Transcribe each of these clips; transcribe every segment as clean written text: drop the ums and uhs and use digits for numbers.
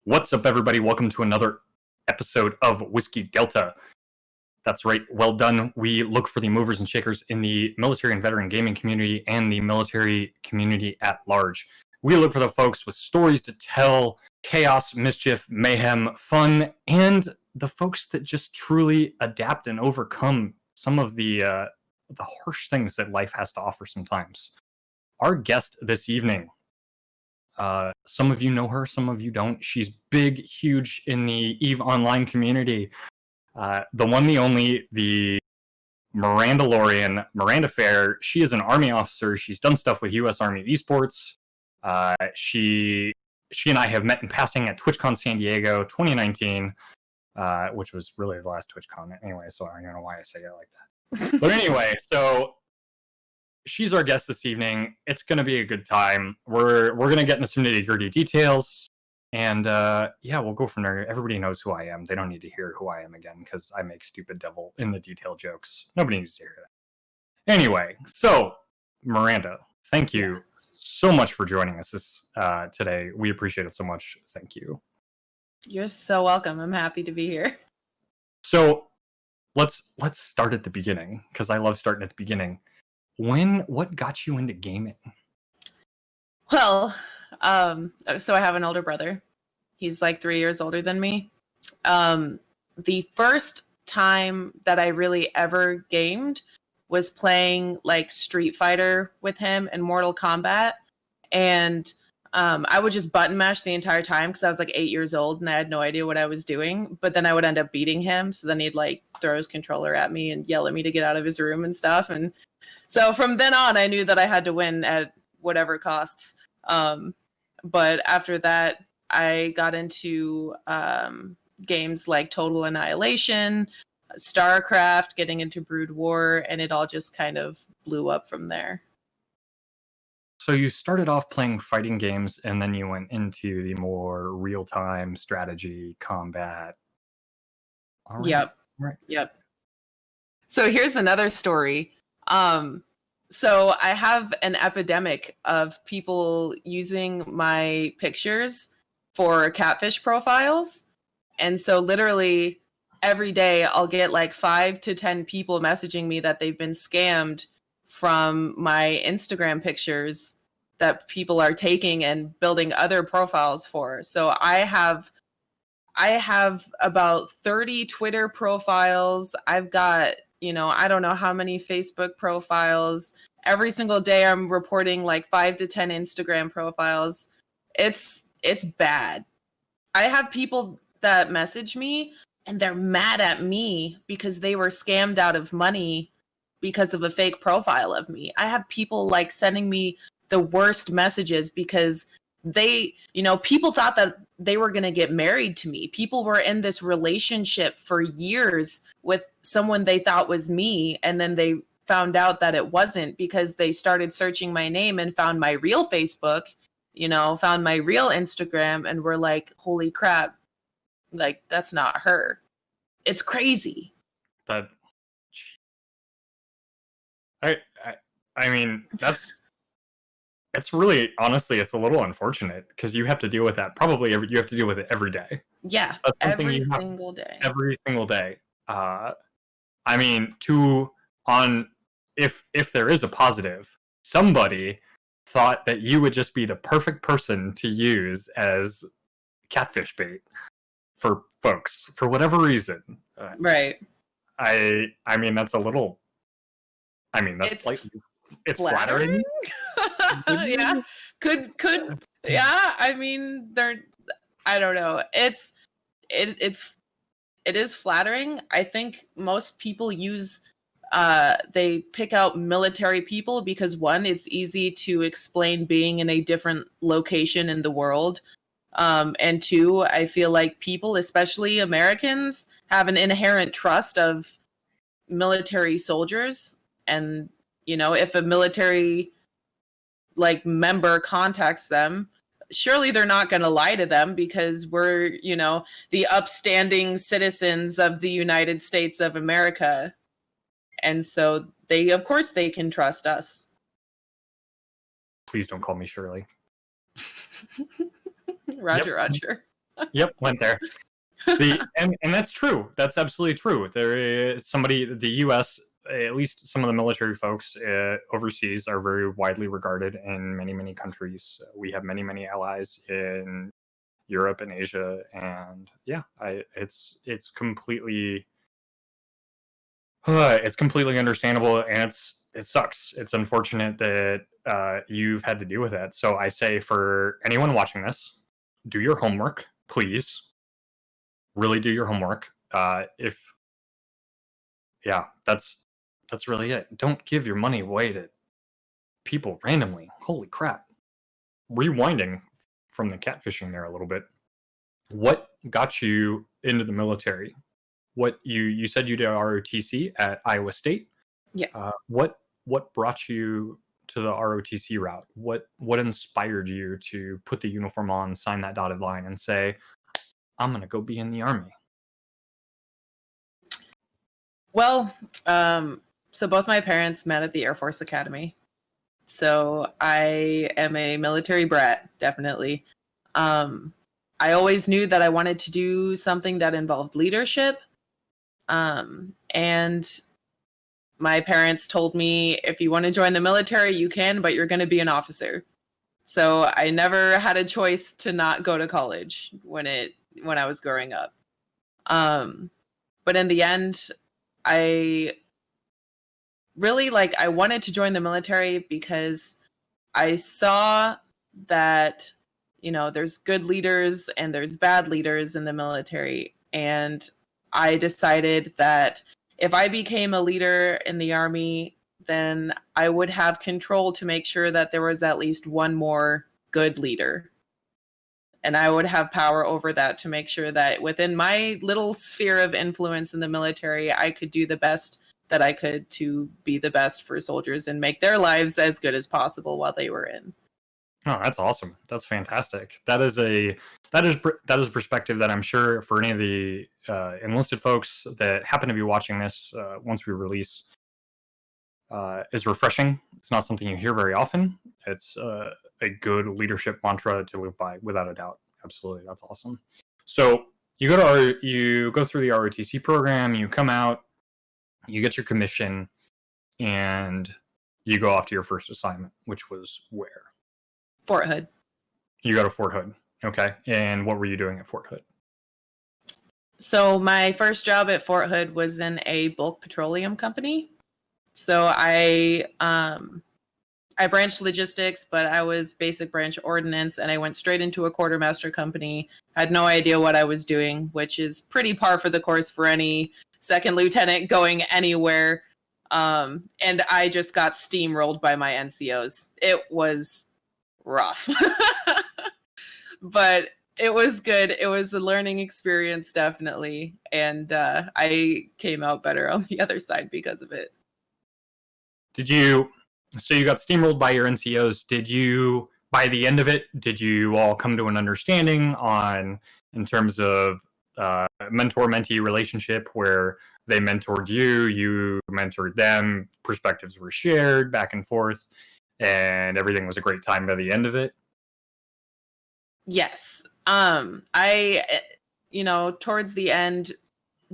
What's up, everybody? Welcome to another episode of Whiskey Delta. That's right, well done. We look for the movers and shakers in the military and veteran gaming community and the military community at large. We look for the folks with stories to tell, chaos, mischief, mayhem, fun, and the folks that just truly adapt and overcome some of the harsh things that life has to offer sometimes. Our guest this evening, some of you know her, some of you don't. She's big, huge in the EVE Online community. The one, the only, the Mirandalorian, Miranda Fair. She is an Army officer. She's done stuff with U.S. Army esports. She and I have met in passing at TwitchCon San Diego 2019, which was really the last TwitchCon anyway, so I don't know why I say it like that. But anyway, so she's our guest this evening. It's going to be a good time. We're going to get into some nitty-gritty details. And yeah, we'll go from there. Everybody knows who I am. They don't need to hear who I am again because I make stupid devil in the detail jokes. Nobody needs to hear that. Anyway, so Miranda, thank you so much for joining us today. We appreciate it so much. Thank you. You're so welcome. I'm happy to be here. So let's start at the beginning because I love starting at the beginning. What got you into gaming? Well, so I have an older brother. He's like 3 years older than me. The first time that I really ever gamed was playing like Street Fighter with him and Mortal Kombat. And I would just button mash the entire time because I was like 8 years old and I had no idea what I was doing. But then I would end up beating him. So then he'd like throw his controller at me and yell at me to get out of his room and stuff. And so from then on, I knew that I had to win at whatever costs. But after that, I got into games like Total Annihilation, StarCraft, getting into Brood War, and it all just kind of blew up from there. So you started off playing fighting games, and then you went into the more real-time strategy, combat. All right. Yep. So here's another story. So I have an epidemic of people using my pictures for catfish profiles. And so literally every day I'll get like 5 to 10 people messaging me that they've been scammed from my Instagram pictures that people are taking and building other profiles for. So I have about 30 Twitter profiles. I've got, I don't know how many Facebook profiles. Every single day I'm reporting like 5 to 10 Instagram profiles. It's bad. I have people that message me and they're mad at me because they were scammed out of money because of a fake profile of me. I have people like sending me the worst messages because they, people thought that they were going to get married to me. People were in this relationship for years with someone they thought was me. And then they found out that it wasn't because they started searching my name and found my real Facebook, found my real Instagram and were like, holy crap, like that's not her. It's crazy. I mean, it's really, honestly, it's a little unfortunate because you have to deal with that. Probably you have to deal with it every day. Yeah, every single day. Every single day. I mean, if there is a positive, somebody thought that you would just be the perfect person to use as catfish bait for folks for whatever reason. Right. I mean, that's a little. I mean, that's it's flattering. Yeah, could yeah. I mean, I don't know. It is flattering. I think most people they pick out military people because one, it's easy to explain being in a different location in the world. And two, I feel like people, especially Americans, have an inherent trust of military soldiers. And, if a military member contacts them, surely they're not going to lie to them because we're, the upstanding citizens of the United States of America. And so of course they can trust us. Please don't call me Shirley. Roger. Yep, went there. And that's true. That's absolutely true. There is the U.S., at least some of the military folks overseas, are very widely regarded in many, many countries. We have many, many allies in Europe and Asia, and yeah, it's completely understandable, and it sucks. It's unfortunate that you've had to deal with that. So I say, for anyone watching this, do your homework, please. Really do your homework. That's really it. Don't give your money away to people randomly. Holy crap. Rewinding from the catfishing there a little bit. What got you into the military? What you said you did ROTC at Iowa State? Yeah. What brought you to the ROTC route? What inspired you to put the uniform on, sign that dotted line, and say, I'm going to go be in the Army? Well, so both my parents met at the Air Force Academy. So I am a military brat, definitely. I always knew that I wanted to do something that involved leadership. And my parents told me, if you want to join the military, you can, but you're going to be an officer. So I never had a choice to not go to college when I was growing up. But in the end, I really I wanted to join the military because I saw that, there's good leaders and there's bad leaders in the military. And I decided that if I became a leader in the Army, then I would have control to make sure that there was at least one more good leader. And I would have power over that to make sure that within my little sphere of influence in the military, I could do the best that I could to be the best for soldiers and make their lives as good as possible while they were in. Oh, that's awesome. That's fantastic. That is perspective that I'm sure for any of the enlisted folks that happen to be watching this once we release is refreshing. It's not something you hear very often. It's a good leadership mantra to live by, without a doubt. Absolutely, that's awesome. So you go through the ROTC program, you come out, you get your commission, and you go off to your first assignment, which was where? Fort Hood. You go to Fort Hood. Okay. And what were you doing at Fort Hood? So my first job at Fort Hood was in a bulk petroleum company. So I branched logistics, but I was basic branch ordnance, and I went straight into a quartermaster company. Had no idea what I was doing, which is pretty par for the course for any second lieutenant going anywhere. And I just got steamrolled by my NCOs. It was rough, but it was good. It was a learning experience, definitely. And I came out better on the other side because of it. So you got steamrolled by your NCOs. By the end of it, did you all come to an understanding in terms of mentor-mentee relationship where they mentored you, you mentored them, perspectives were shared back and forth, and everything was a great time by the end of it? Yes. I towards the end,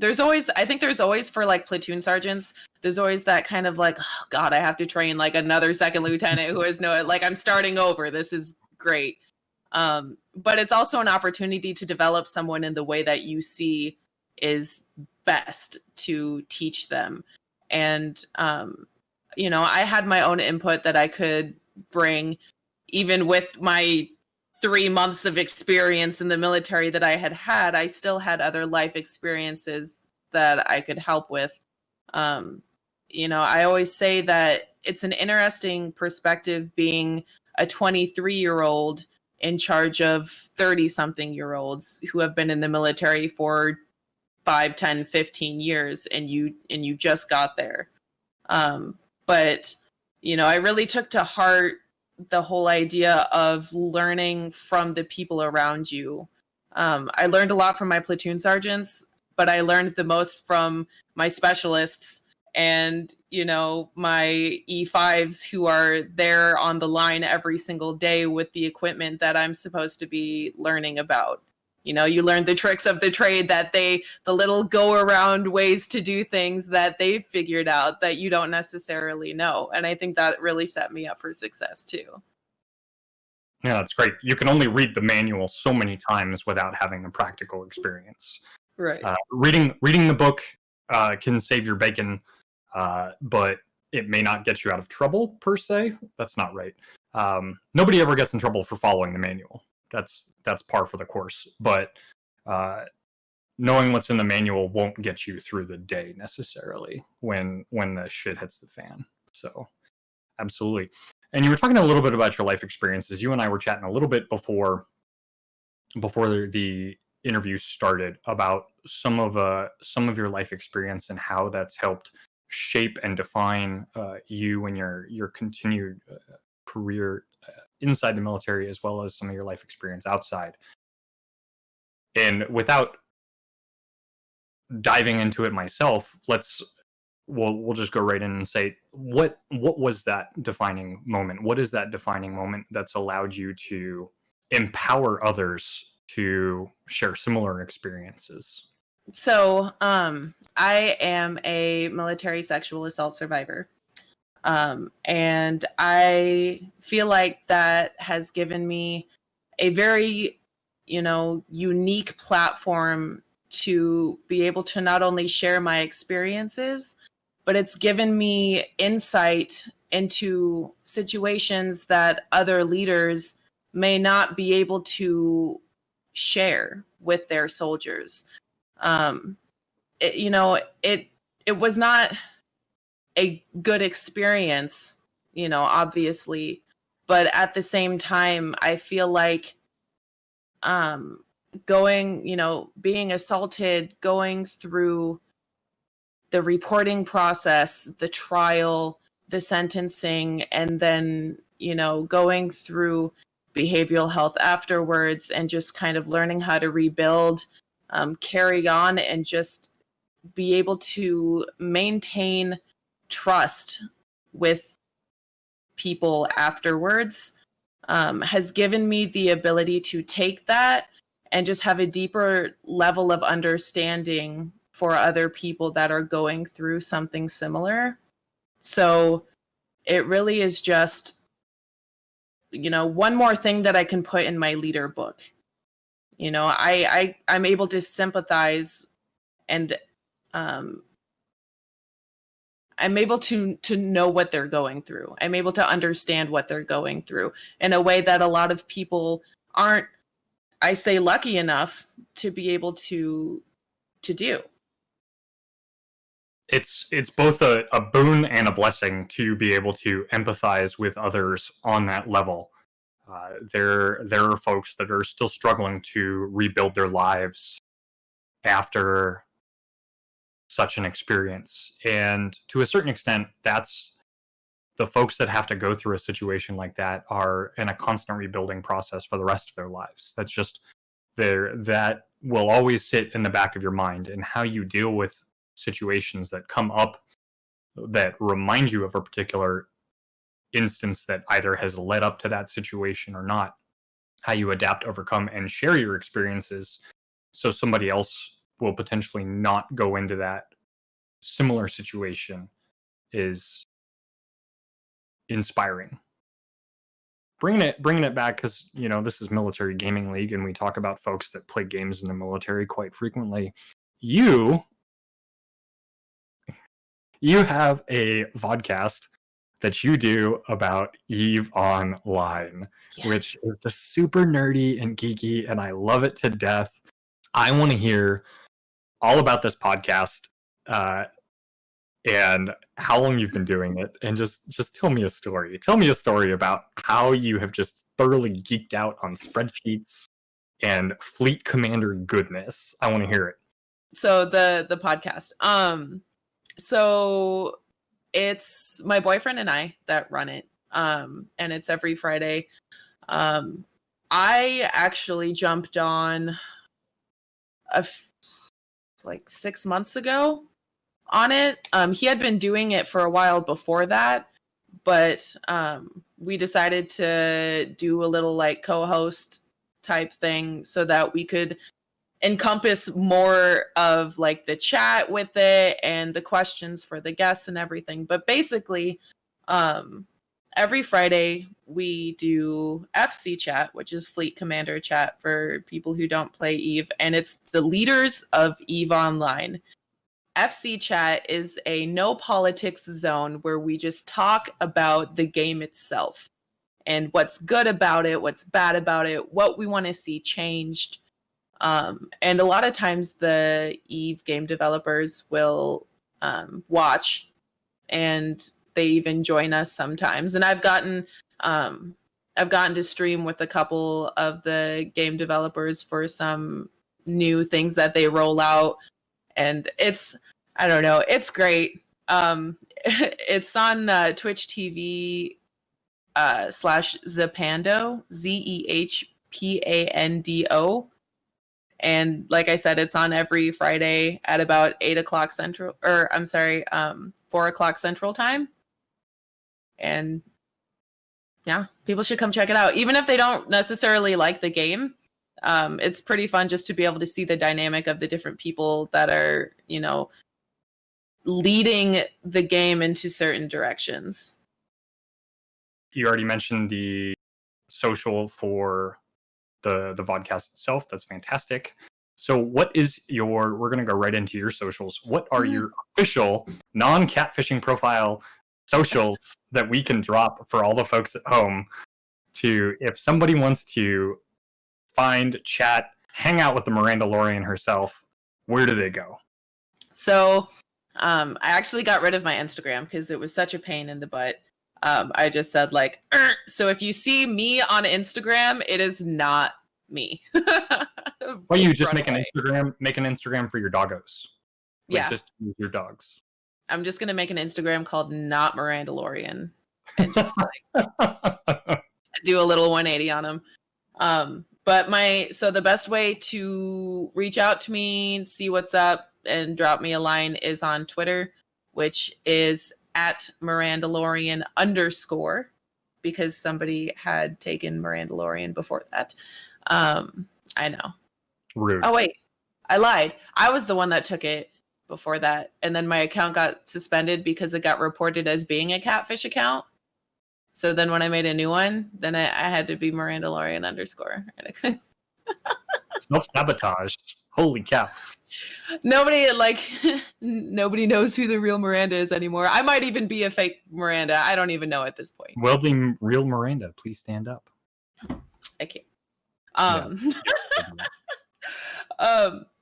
I think there's always for platoon sergeants, there's always that kind of oh God, I have to train another second lieutenant who has I'm starting over. This is great. But it's also an opportunity to develop someone in the way that you see is best to teach them. And, I had my own input that I could bring, even with my 3 months of experience in the military that I had. I still had other life experiences that I could help with. I always say that it's an interesting perspective being a 23-year-old in charge of 30-something-year-olds who have been in the military for 5, 10, 15 years, and you just got there. But I really took to heart the whole idea of learning from the people around you. I learned a lot from my platoon sergeants, but I learned the most from my specialists and, my E5s who are there on the line every single day with the equipment that I'm supposed to be learning about. you learn the tricks of the trade that the little go around ways to do things that they figured out that you don't necessarily know. And I think that really set me up for success too. Yeah, that's great. You can only read the manual so many times without having the practical experience. Right. Reading the book can save your bacon, but it may not get you out of trouble per se. That's not right. Nobody ever gets in trouble for following the manual. That's par for the course. But knowing what's in the manual won't get you through the day necessarily when the shit hits the fan. So, absolutely. And you were talking a little bit about your life experiences. You and I were chatting a little bit before the interview started about some of your life experience and how that's helped shape and define you and your continued career inside the military, as well as some of your life experience outside. And without diving into it myself, we'll just go right in and say, what was that defining moment? What is that defining moment that's allowed you to empower others to share similar experiences? So, I am a military sexual assault survivor. And I feel like that has given me a very, unique platform to be able to not only share my experiences, but it's given me insight into situations that other leaders may not be able to share with their soldiers. It was not a good experience, obviously, but at the same time, I feel like being assaulted, going through the reporting process, the trial, the sentencing, and then, going through behavioral health afterwards, and just kind of learning how to rebuild, carry on, and just be able to maintain trust with people afterwards, has given me the ability to take that and just have a deeper level of understanding for other people that are going through something similar. So it really is just, one more thing that I can put in my leader book. I'm able to sympathize, and I'm able to know what they're going through. I'm able to understand what they're going through in a way that a lot of people aren't, I say, lucky enough to be able to do. It's both a boon and a blessing to be able to empathize with others on that level. There are folks that are still struggling to rebuild their lives after such an experience, and to a certain extent, that's the folks that have to go through a situation like that are in a constant rebuilding process for the rest of their lives. That's just that will always sit in the back of your mind, and how you deal with situations that come up that remind you of a particular instance that either has led up to that situation or not, how you adapt, overcome, and share your experiences so somebody else will potentially not go into that similar situation is inspiring. Bringing it back, because this is Military Gaming League and we talk about folks that play games in the military quite frequently. You have a vodcast that you do about EVE Online, yes, which is just super nerdy and geeky, and I love it to death. I want to hear all about this podcast and how long you've been doing it, and just tell me a story. Tell me a story about how you have just thoroughly geeked out on spreadsheets and Fleet Commander goodness. I want to hear it. So the podcast. So it's my boyfriend and I that run it. And it's every Friday. I actually jumped on like 6 months ago on it. He had been doing it for a while before that, but we decided to do a little like co-host type thing so that we could encompass more of like the chat with it and the questions for the guests and everything. But basically, every Friday we do FC Chat, which is Fleet Commander Chat for people who don't play EVE, and it's the leaders of EVE Online. FC Chat is a no politics zone where we just talk about the game itself and what's good about it, what's bad about it, what we want to see changed. And a lot of times the EVE game developers will watch, and they even join us sometimes. And I've gotten to stream with a couple of the game developers for some new things that they roll out, and I don't know, it's great. It's on Twitch TV /Zepando, ZEHPANDO. And like I said, it's on every Friday at about 8 o'clock Central, 4 o'clock Central time. And yeah, people should come check it out. Even if they don't necessarily like the game, it's pretty fun just to be able to see the dynamic of the different people that are, leading the game into certain directions. You already mentioned the social for the VODCAST itself. That's fantastic. So what is we're going to go right into your socials. What are your official non-catfishing profile socials that we can drop for all the folks at home if somebody wants to find, chat, hang out with the Mirandalorian herself, where do they go? So I actually got rid of my Instagram because it was such a pain in the butt. I just said so if you see me on Instagram, it is not me. Well, you just make an Instagram for your doggos. Just your dogs. I'm just going to make an Instagram called Not Mirandalorian and just do a little 180 on them. But the best way to reach out to me, see what's up, and drop me a line is on Twitter, which is at Mirandalorian _ because somebody had taken Mirandalorian before that. I know. Rude. Oh, wait. I lied. I was the one that took it before that. And then my account got suspended because it got reported as being a catfish account. So then when I made a new one, then I had to be Mirandalorian _ Self-sabotage. Holy cow. Nobody knows who the real Miranda is anymore. I might even be a fake Miranda. I don't even know at this point. Well, the real Miranda, please stand up. I can't.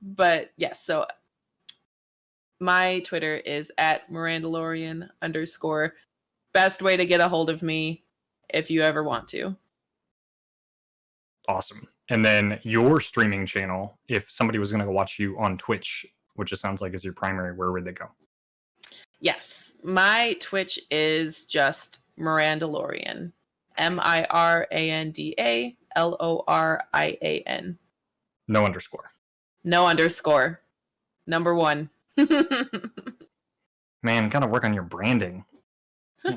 But yes, so my Twitter is at Mirandalorian _ best way to get a hold of me if you ever want to. Awesome. And then your streaming channel, if somebody was going to watch you on Twitch, which it sounds like is your primary, where would they go? Yes, my Twitch is just Mirandalorian. MIRANDALORIAN. No underscore. No underscore. Number 1. Man, gotta work on your branding.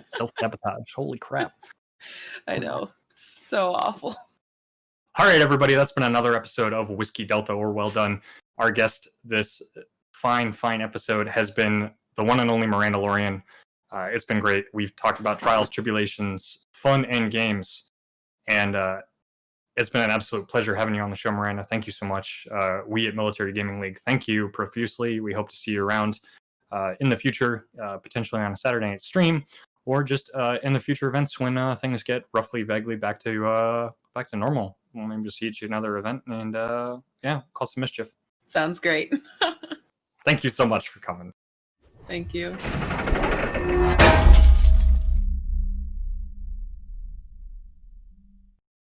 Self-sabotage. Holy crap. I know. It's so awful. All right, everybody. That's been another episode of Whiskey Delta, or Well Done. Our guest this fine episode has been the one and only Mirandalorian. It's been great. We've talked about trials, tribulations, fun, and games. And it's been an absolute pleasure having you on the show, Miranda. Thank you so much. We at Military Gaming League thank you profusely. We hope to see you around in the future, potentially on a Saturday night stream, or just in the future events when things get vaguely back to normal. We'll maybe just see you at another event and cause some mischief. Sounds great. Thank you so much for coming. Thank you.